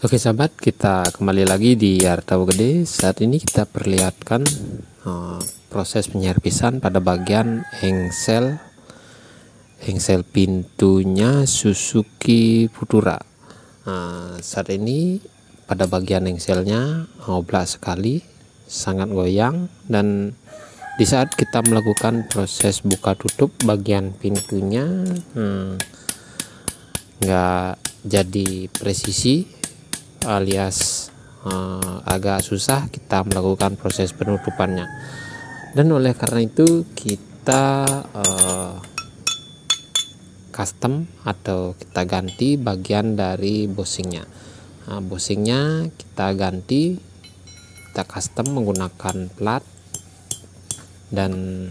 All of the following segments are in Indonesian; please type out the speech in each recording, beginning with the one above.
Oke sahabat, kita kembali lagi di Artawa Gede. Saat ini kita perlihatkan proses penyerpisan pada bagian engsel pintunya Suzuki Futura. Saat ini pada bagian engselnya oblak sekali, sangat goyang, dan di saat kita melakukan proses buka tutup bagian pintunya nggak jadi presisi, alias agak susah kita melakukan proses penutupannya, dan oleh karena itu kita custom atau kita ganti bagian dari bosingnya. Bosingnya kita ganti, kita custom menggunakan plat, dan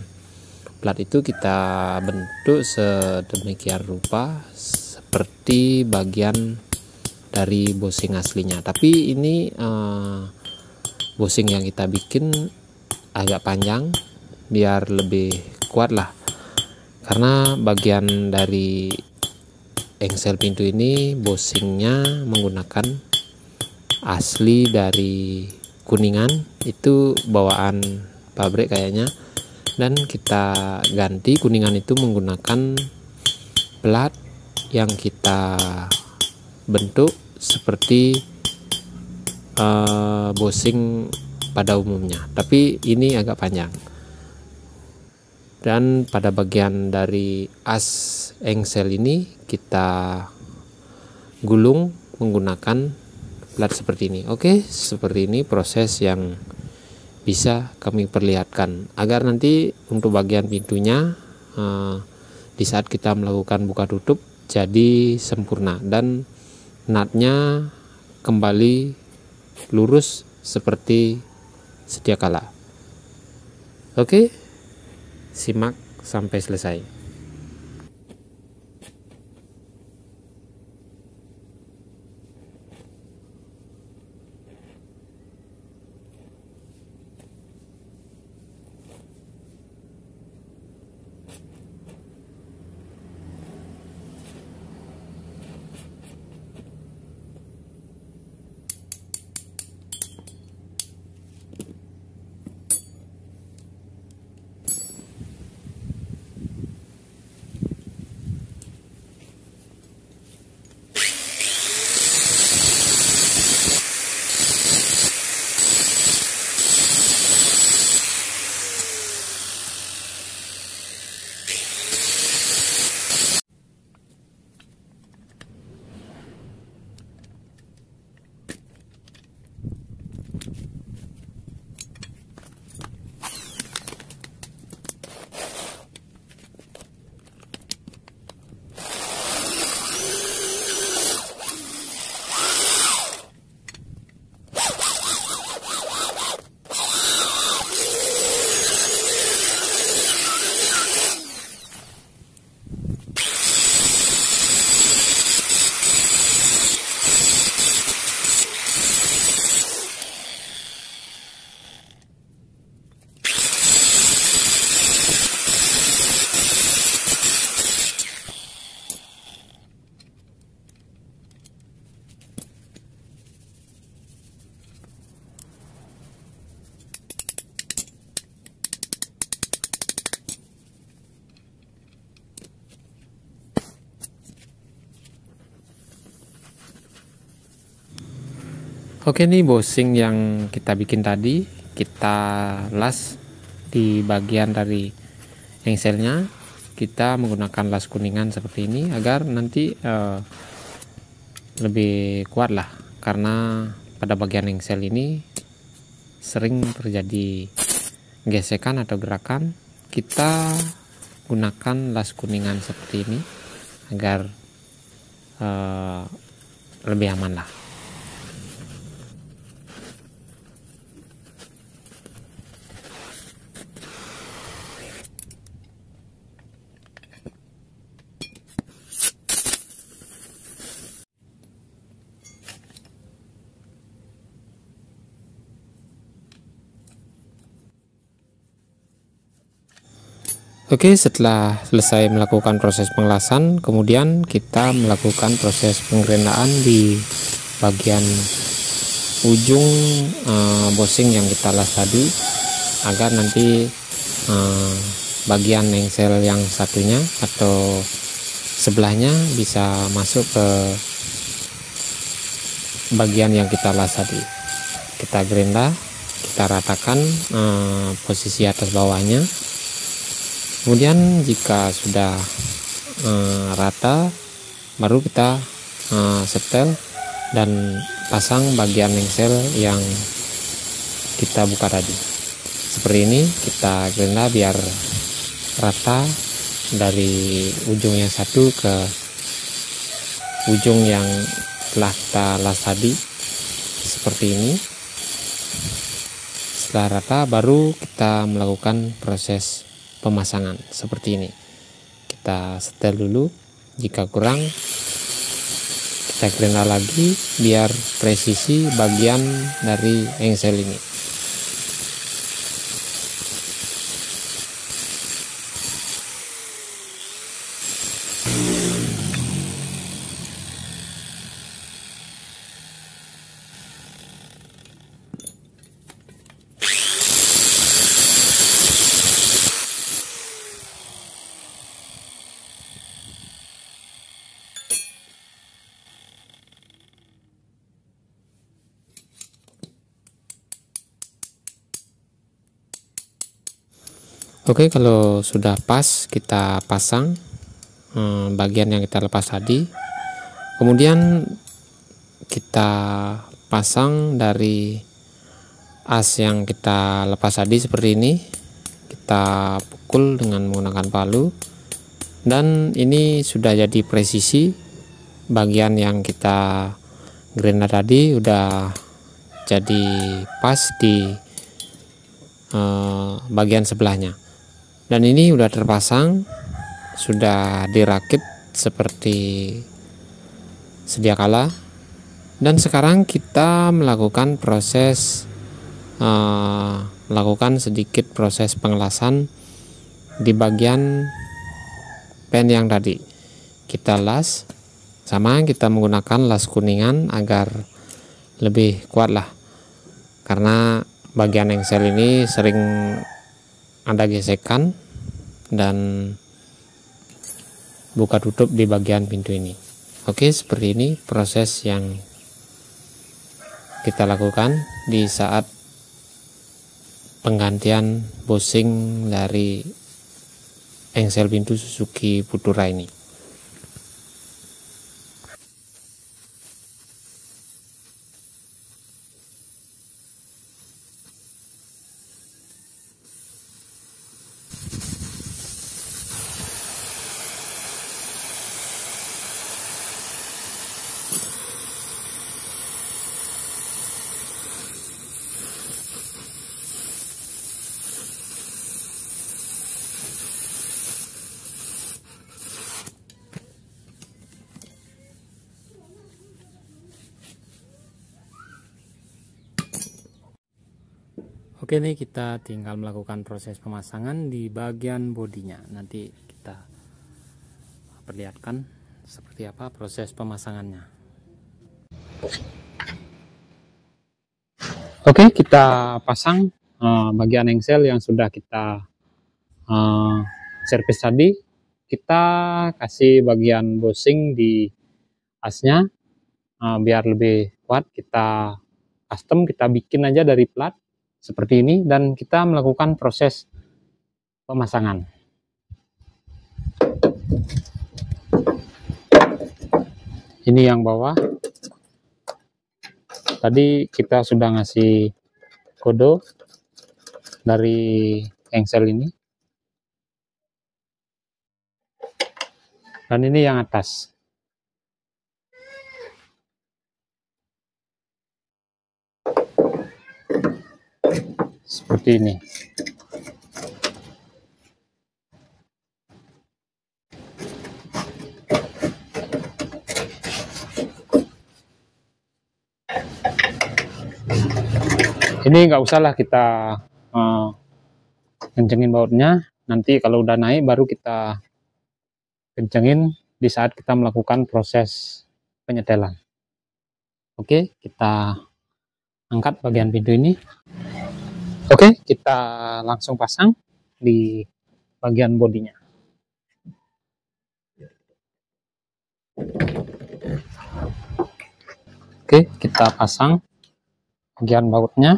plat itu kita bentuk sedemikian rupa seperti bagian dari bosing aslinya. Tapi ini bosing yang kita bikin agak panjang biar lebih kuat lah, karena bagian dari engsel pintu ini bosingnya menggunakan asli dari Kuningan, itu bawaan pabrik kayaknya, dan kita ganti Kuningan itu menggunakan plat yang kita bentuk seperti bosing pada umumnya, tapi ini agak panjang. Dan pada bagian dari as engsel ini kita gulung menggunakan plat seperti ini. Oke, seperti ini proses yang bisa kami perlihatkan agar nanti untuk bagian pintunya di saat kita melakukan buka tutup jadi sempurna dan natnya kembali lurus seperti sedia kala. Oke, simak sampai selesai. Oke, nih bosing yang kita bikin tadi kita las di bagian dari engselnya. Kita menggunakan las Kuningan seperti ini agar nanti lebih kuat lah, karena pada bagian engsel ini sering terjadi gesekan atau gerakan. Kita gunakan las Kuningan seperti ini agar lebih aman lah. Oke, setelah selesai melakukan proses pengelasan, kemudian kita melakukan proses penggerenaan di bagian ujung bosing yang kita las tadi, agar nanti bagian engsel yang satunya atau sebelahnya bisa masuk ke bagian yang kita las tadi. Kita gerinda, kita ratakan posisi atas bawahnya. Kemudian jika sudah rata, baru kita setel dan pasang bagian engsel yang kita buka tadi. Seperti ini, kita gerinda biar rata dari ujung yang satu ke ujung yang telah kita las tadi, seperti ini. Setelah rata, baru kita melakukan proses pemasangan seperti ini. Kita setel dulu, jika kurang kita gerinda lagi biar presisi bagian dari engsel ini. Oke, kalau sudah pas, kita pasang bagian yang kita lepas tadi. Kemudian kita pasang dari as yang kita lepas tadi seperti ini. Kita pukul dengan menggunakan palu, dan ini sudah jadi presisi. Bagian yang kita gerinda tadi udah jadi pas di bagian sebelahnya. Dan ini udah terpasang, sudah dirakit seperti sedia kala. Dan sekarang kita melakukan sedikit proses pengelasan di bagian pen yang tadi. Kita las, sama kita menggunakan las kuningan agar lebih kuat lah, karena bagian engsel ini sering ada gesekan dan buka tutup di bagian pintu ini. Oke, seperti ini proses yang kita lakukan di saat penggantian bosing dari engsel pintu Suzuki Futura ini. Oke nih, kita tinggal melakukan proses pemasangan di bagian bodinya. Nanti kita perlihatkan seperti apa proses pemasangannya. Oke, kita pasang bagian engsel yang sudah kita servis tadi. Kita kasih bagian bosing di asnya biar lebih kuat. Kita custom, kita bikin aja dari plat seperti ini, dan kita melakukan proses pemasangan. Ini yang bawah. Tadi kita sudah ngasih kode dari engsel ini. Dan ini yang atas. Seperti ini. Ini nggak usahlah kita kencengin bautnya. Nanti kalau udah naik baru kita kencengin di saat kita melakukan proses penyetelan. Oke, kita angkat bagian pintu ini. Oke, kita langsung pasang di bagian bodinya. Oke, kita pasang bagian bautnya.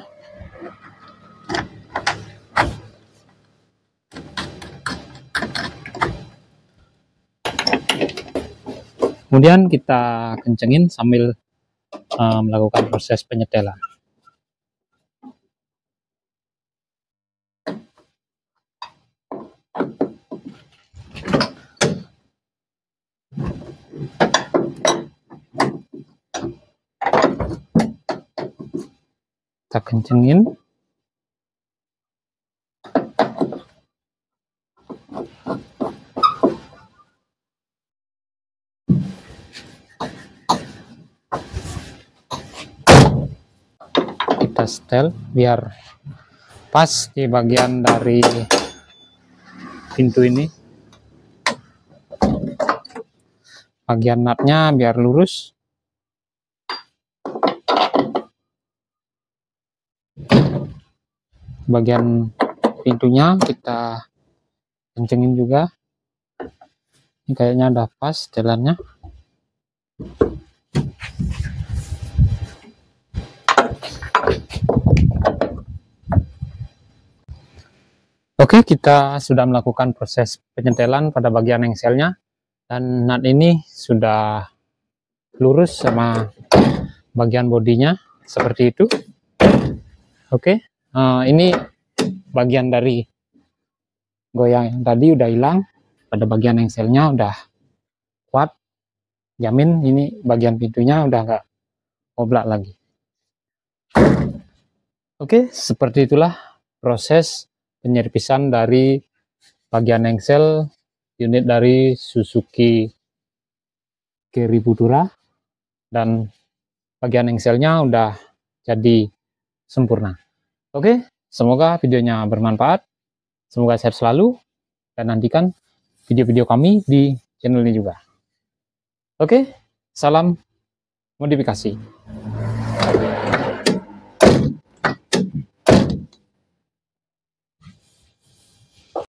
Kemudian kita kencengin sambil melakukan proses penyetelan. Kita kencengin. Kita setel biar pas di bagian dari pintu ini. Bagian nutnya biar lurus. Bagian pintunya kita kencengin juga. Ini kayaknya udah pas jalannya. Oke, kita sudah melakukan proses penyetelan pada bagian engselnya, dan nut ini sudah lurus sama bagian bodinya seperti itu. Oke, ini bagian dari goyang yang tadi udah hilang. Pada bagian engselnya udah kuat, jamin ini bagian pintunya udah nggak oblak lagi. Oke, seperti itulah proses penyerpisan dari bagian engsel unit dari Suzuki Carry Futura, dan bagian engselnya udah jadi sempurna. Oke, semoga videonya bermanfaat, semoga sehat selalu, dan nantikan video-video kami di channel ini juga. Oke, salam modifikasi.